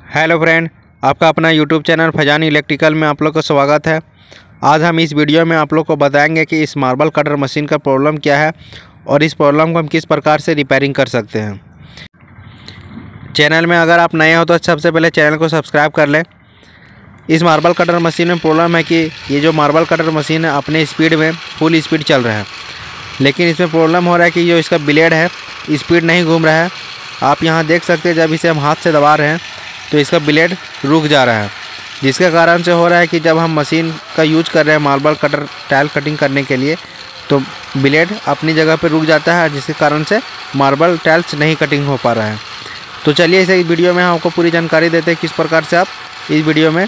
Hello friend, आपका अपना YouTube channel Faizan electrical में आप लोग का स्वागत है। आज हम इस वीडियो में आप लोग को बताएंगे कि इस मार्बल कटर मशीन का प्रॉब्लम क्या है और इस प्रॉब्लम को हम किस प्रकार से रिपेयरिंग कर सकते हैं। चैनल में अगर आप नए हो तो सबसे पहले चैनल को सब्सक्राइब कर लें। इस मार्बल कटर मशीन में प्रॉब्लम है कि ये जो मार्बल कटर मशीन है अपने स्पीड में फुल स्पीड चल रहा है, लेकिन इसमें प्रॉब्लम हो रहा है कि जो इसका ब्लेड है स्पीड नहीं घूम रहा है। आप यहाँ देख सकते हैं, जब इसे हम हाथ से दबा रहे हैं तो इसका ब्लेड रुक जा रहा है, जिसके कारण से हो रहा है कि जब हम मशीन का यूज कर रहे हैं मार्बल कटर टाइल कटिंग करने के लिए तो ब्लेड अपनी जगह पर रुक जाता है, जिसके कारण से मार्बल टाइल्स नहीं कटिंग हो पा रहा है। तो चलिए इस वीडियो में हम आपको पूरी जानकारी देते हैं किस प्रकार से आप इस वीडियो में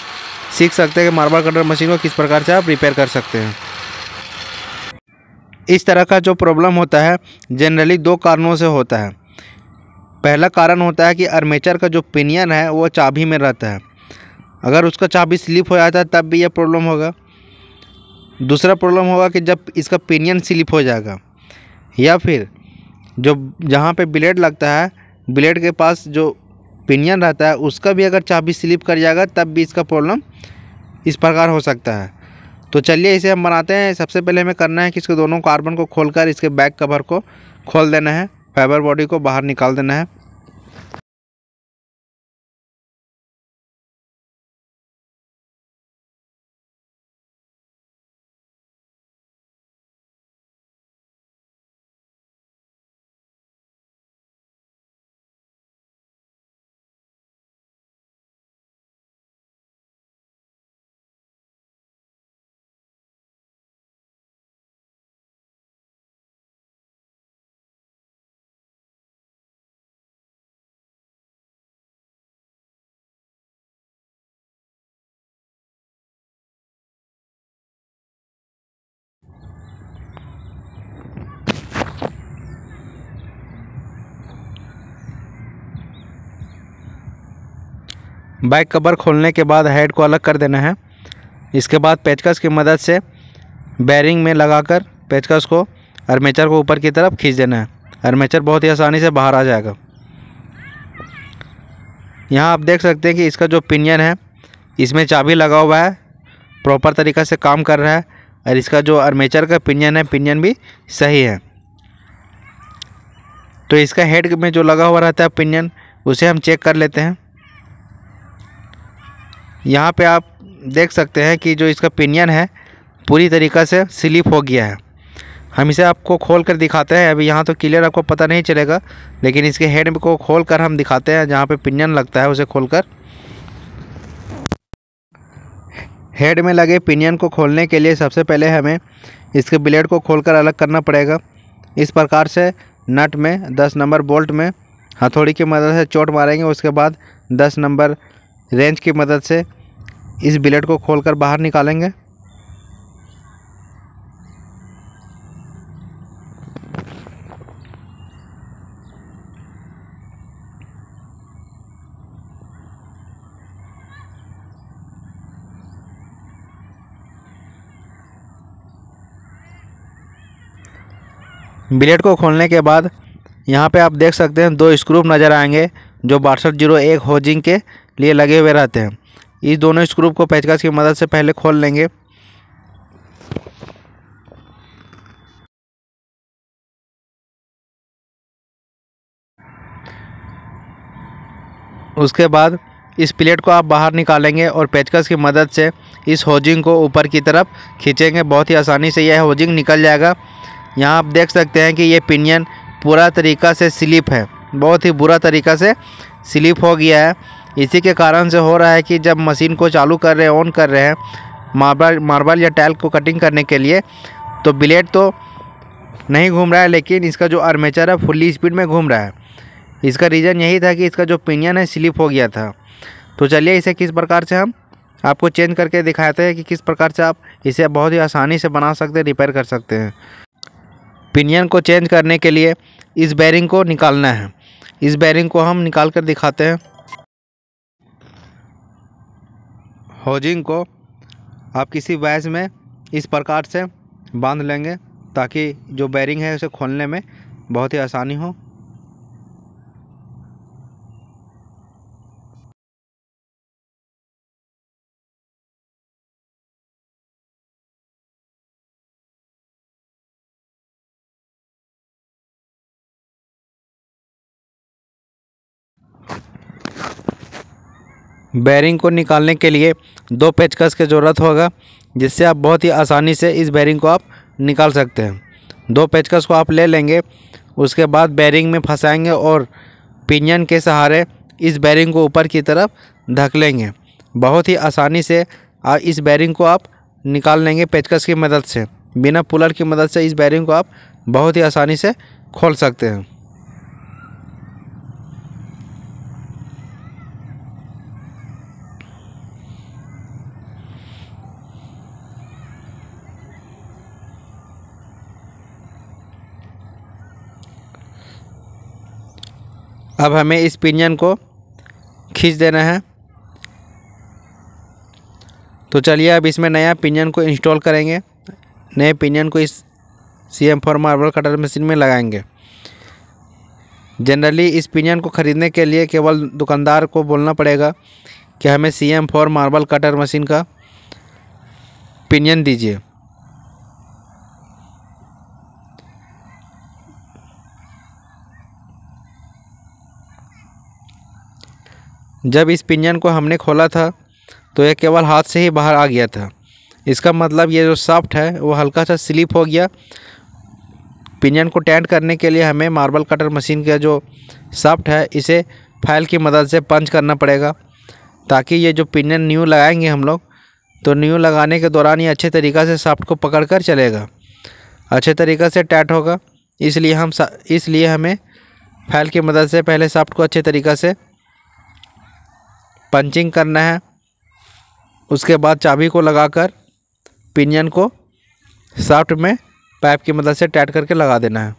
सीख सकते हैं कि मार्बल कटर मशीन को किस प्रकार से आप रिपेयर कर सकते हैं। इस तरह का जो प्रॉब्लम होता है जनरली दो कारणों से होता है। पहला कारण होता है कि आर्मेचर का जो पिनियन है वो चाबी में रहता है, अगर उसका चाबी स्लिप हो जाता है तब भी यह प्रॉब्लम होगा। दूसरा प्रॉब्लम होगा कि जब इसका पिनियन स्लिप हो जाएगा, या फिर जो जहाँ पे ब्लेड लगता है ब्लेड के पास जो पिनियन रहता है उसका भी अगर चाबी स्लिप कर जाएगा तब भी इसका प्रॉब्लम इस प्रकार हो सकता है। तो चलिए इसे हम बनाते हैं। सबसे पहले हमें करना है कि इसके दोनों कार्बन को खोलकर इसके बैक कवर को खोल देना है, फाइबर बॉडी को बाहर निकाल देना है। बैक कवर खोलने के बाद हेड को अलग कर देना है। इसके बाद पेचकस की मदद से बेरिंग में लगाकर पेचकस को आर्मेचर को ऊपर की तरफ खींच देना है। आर्मेचर बहुत ही आसानी से बाहर आ जाएगा। यहाँ आप देख सकते हैं कि इसका जो पिनियन है इसमें चाबी लगा हुआ है, प्रॉपर तरीक़ा से काम कर रहा है, और इसका जो आर्मेचर का पिनियन है पिनियन भी सही है। तो इसका हेड में जो लगा हुआ रहता है पिनियन उसे हम चेक कर लेते हैं। यहाँ पे आप देख सकते हैं कि जो इसका पिनियन है पूरी तरीक़ा से स्लिप हो गया है। हम इसे आपको खोल कर दिखाते हैं। अभी यहाँ तो क्लियर आपको पता नहीं चलेगा, लेकिन इसके हेड को खोल कर हम दिखाते हैं। जहाँ पे पिनियन लगता है उसे खोलकर, हेड में लगे पिनियन को खोलने के लिए सबसे पहले हमें इसके ब्लेड को खोलकर अलग करना पड़ेगा। इस प्रकार से नट में 10 नंबर बोल्ट में हथौड़ी की मदद से चोट मारेंगे। उसके बाद 10 नंबर रेंच की मदद से इस ब्लेड को खोलकर बाहर निकालेंगे। ब्लेड को खोलने के बाद यहाँ पे आप देख सकते हैं 2 स्क्रू नज़र आएंगे जो 6201 होजिंग के लिए लगे हुए रहते हैं। इस दोनों स्क्रू को पेचकस की मदद से पहले खोल लेंगे। उसके बाद इस प्लेट को आप बाहर निकालेंगे और पेचकस की मदद से इस होजिंग को ऊपर की तरफ खींचेंगे। बहुत ही आसानी से यह होजिंग निकल जाएगा। यहाँ आप देख सकते हैं कि ये पिनियन पूरा तरीक़ा से स्लिप है, बहुत ही बुरा तरीक़ा से स्लिप हो गया है। इसी के कारण से हो रहा है कि जब मशीन को चालू कर रहे हैं, ऑन कर रहे हैं मार्बल या टाइल को कटिंग करने के लिए, तो ब्लेड तो नहीं घूम रहा है, लेकिन इसका जो आर्मेचर है फुल्ली स्पीड में घूम रहा है। इसका रीज़न यही था कि इसका जो पिनियन है स्लिप हो गया था। तो चलिए इसे किस प्रकार से हम आपको चेंज करके दिखाते हैं कि किस प्रकार से आप इसे बहुत ही आसानी से बना सकते हैं, रिपेयर कर सकते हैं। पिनियन को चेंज करने के लिए इस बेरिंग को निकालना है। इस बेरिंग को हम निकाल कर दिखाते हैं। होजिंग को आप किसी वैज में इस प्रकार से बांध लेंगे ताकि जो बेरिंग है उसे खोलने में बहुत ही आसानी हो। बैरिंग को निकालने के लिए 2 पेचकस की ज़रूरत होगा, जिससे आप बहुत ही आसानी से इस बैरिंग को आप निकाल सकते हैं। 2 पेचकस को आप ले लेंगे, उसके बाद बैरिंग में फंसाएंगे और पिनियन के सहारे इस बैरिंग को ऊपर की तरफ धकेलेंगे। बहुत ही आसानी से इस बैरिंग को आप निकाल लेंगे पेचकस की मदद से। बिना पुलर की मदद से इस बैरिंग को आप बहुत ही आसानी से खोल सकते हैं। अब हमें इस पिनियन को खींच देना है। तो चलिए अब इसमें नया पिनियन को इंस्टॉल करेंगे। नए पिनियन को इस CM4 मार्बल कटर मशीन में लगाएंगे। जनरली इस पिनियन को ख़रीदने के लिए केवल दुकानदार को बोलना पड़ेगा कि हमें CM4 मार्बल कटर मशीन का पिनियन दीजिए। जब इस पिनियन को हमने खोला था तो यह केवल हाथ से ही बाहर आ गया था। इसका मतलब ये जो शाफ्ट है वो हल्का सा स्लिप हो गया। पिनियन को टाइट करने के लिए हमें मार्बल कटर मशीन का जो शाफ्ट है इसे फाइल की मदद से पंच करना पड़ेगा, ताकि ये जो पिनियन न्यू लगाएंगे हम लोग, तो न्यू लगाने के दौरान ये अच्छे तरीक़ा से शाफ्ट को पकड़ कर चलेगा, अच्छे तरीक़े से टाइट होगा। इसलिए हमें फाइल की मदद से पहले शाफ्ट को अच्छे तरीक़ा से पंचिंग करना है। उसके बाद चाबी को लगाकर पिनियन को शाफ्ट में पाइप की मदद से टाइट करके लगा देना है।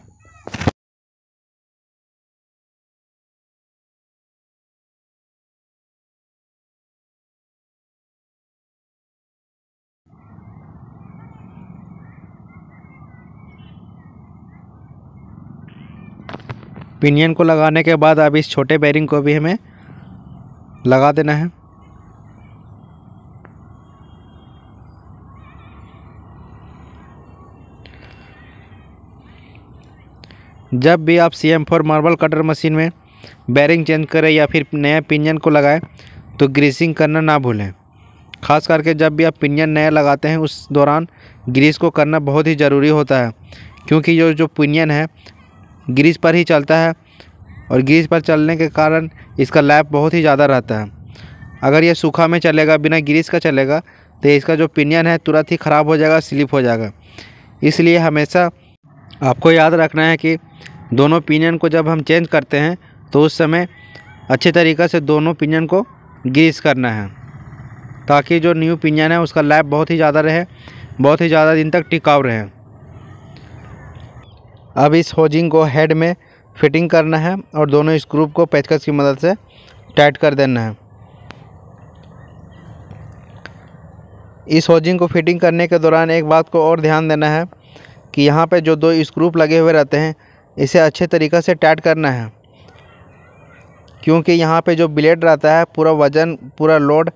पिनियन को लगाने के बाद अब इस छोटे बेरिंग को भी हमें लगा देना है। जब भी आप CM4 मार्बल कटर मशीन में बेरिंग चेंज करें या फिर नया पिनियन को लगाएं तो ग्रीसिंग करना ना भूलें। ख़ास करके जब भी आप पिनियन नया लगाते हैं उस दौरान ग्रीस को करना बहुत ही ज़रूरी होता है, क्योंकि जो पिनियन है ग्रीस पर ही चलता है और ग्रीस पर चलने के कारण इसका लैप बहुत ही ज़्यादा रहता है। अगर ये सूखा में चलेगा, बिना ग्रीस का चलेगा, तो इसका जो पिनियन है तुरंत ही ख़राब हो जाएगा, स्लिप हो जाएगा। इसलिए हमेशा आपको याद रखना है कि दोनों पिनियन को जब हम चेंज करते हैं तो उस समय अच्छे तरीक़े से दोनों पिनियन को ग्रीस करना है, ताकि जो न्यू पिनियन है उसका लैप बहुत ही ज़्यादा रहे, बहुत ही ज़्यादा दिन तक टिकाऊ रहे। अब इस होजिंग को हेड में फिटिंग करना है और दोनों स्क्रू को पेचकस की मदद से टाइट कर देना है। इस होजिंग को फिटिंग करने के दौरान एक बात को और ध्यान देना है कि यहाँ पे जो 2 स्क्रू लगे हुए रहते हैं इसे अच्छे तरीक़े से टाइट करना है, क्योंकि यहाँ पे जो ब्लेड रहता है पूरा वज़न, पूरा लोड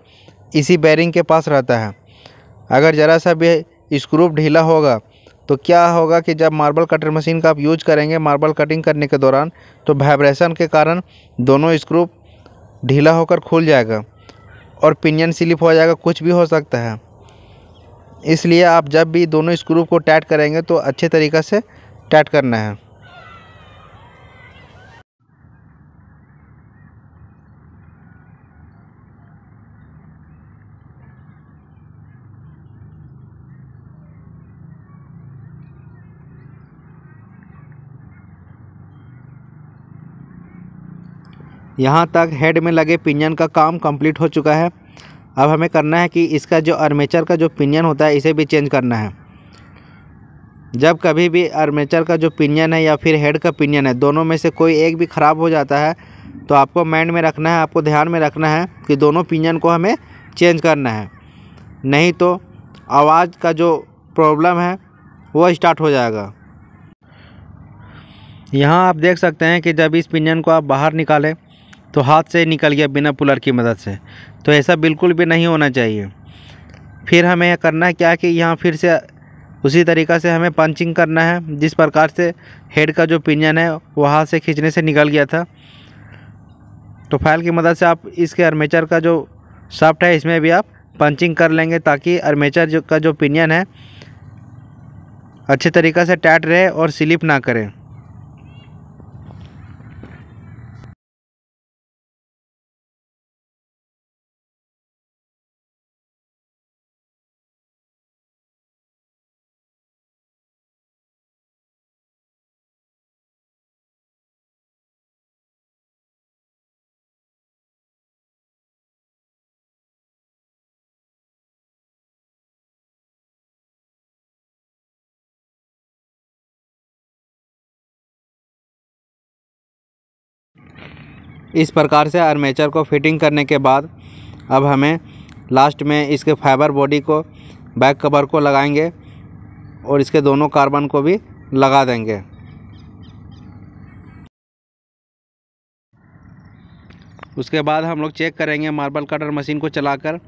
इसी बेरिंग के पास रहता है। अगर ज़रा सा भी स्क्रू ढीला होगा तो क्या होगा कि जब मार्बल कटर मशीन का आप यूज करेंगे मार्बल कटिंग करने के दौरान, तो वाइब्रेशन के कारण दोनों स्क्रू ढीला होकर खुल जाएगा और पिनियन स्लिप हो जाएगा, कुछ भी हो सकता है। इसलिए आप जब भी दोनों स्क्रू को टाइट करेंगे तो अच्छे तरीक़े से टाइट करना है। यहाँ तक हेड में लगे पिनियन का काम कंप्लीट हो चुका है। अब हमें करना है कि इसका जो आर्मेचर का जो पिनियन होता है इसे भी चेंज करना है। जब कभी भी आर्मेचर का जो पिनियन है या फिर हेड का पिनियन है, दोनों में से कोई एक भी ख़राब हो जाता है तो आपको माइंड में रखना है, आपको ध्यान में रखना है कि दोनों पिनियन को हमें चेंज करना है, नहीं तो आवाज़ का जो प्रॉब्लम है वो स्टार्ट हो जाएगा। यहाँ आप देख सकते हैं कि जब इस पिनियन को आप बाहर निकालें तो हाथ से निकल गया बिना पुलर की मदद से, तो ऐसा बिल्कुल भी नहीं होना चाहिए। फिर हमें करना है क्या कि यहाँ फिर से उसी तरीक़ा से हमें पंचिंग करना है जिस प्रकार से हेड का जो पिनियन है वो हाथ से खींचने से निकल गया था। तो फाइल की मदद से आप इसके आर्मेचर का जो सॉफ्ट है, इसमें भी आप पंचिंग कर लेंगे ताकि आर्मेचर का जो पिनियन है अच्छे तरीक़े से टाइट रहे और स्लिप ना करे। इस प्रकार से आर्मेचर को फिटिंग करने के बाद अब हमें लास्ट में इसके फाइबर बॉडी को, बैक कवर को लगाएंगे और इसके दोनों कार्बन को भी लगा देंगे। उसके बाद हम लोग चेक करेंगे मार्बल कटर मशीन को चलाकर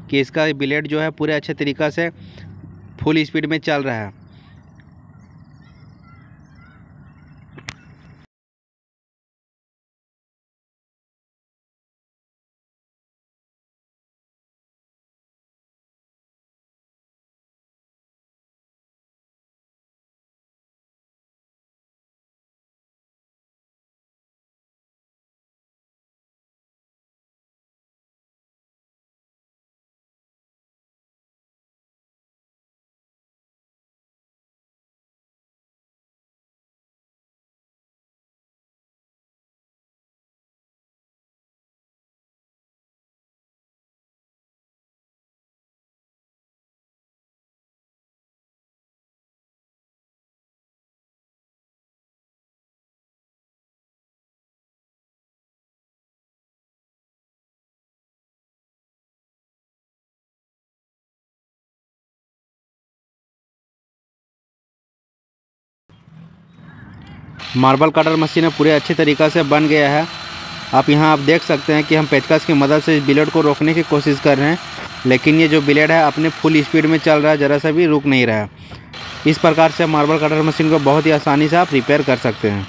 कि इसका ब्लेड जो है पूरे अच्छे तरीक़े से फुल स्पीड में चल रहा है। मार्बल कटर मशीन पूरे अच्छे तरीक़े से बन गया है। आप देख सकते हैं कि हम पेचकस की मदद से इस ब्लेड को रोकने की कोशिश कर रहे हैं, लेकिन ये जो ब्लेड है अपने फुल स्पीड में चल रहा है, ज़रा सा भी रुक नहीं रहा है। इस प्रकार से मार्बल कटर मशीन को बहुत ही आसानी से आप रिपेयर कर सकते हैं।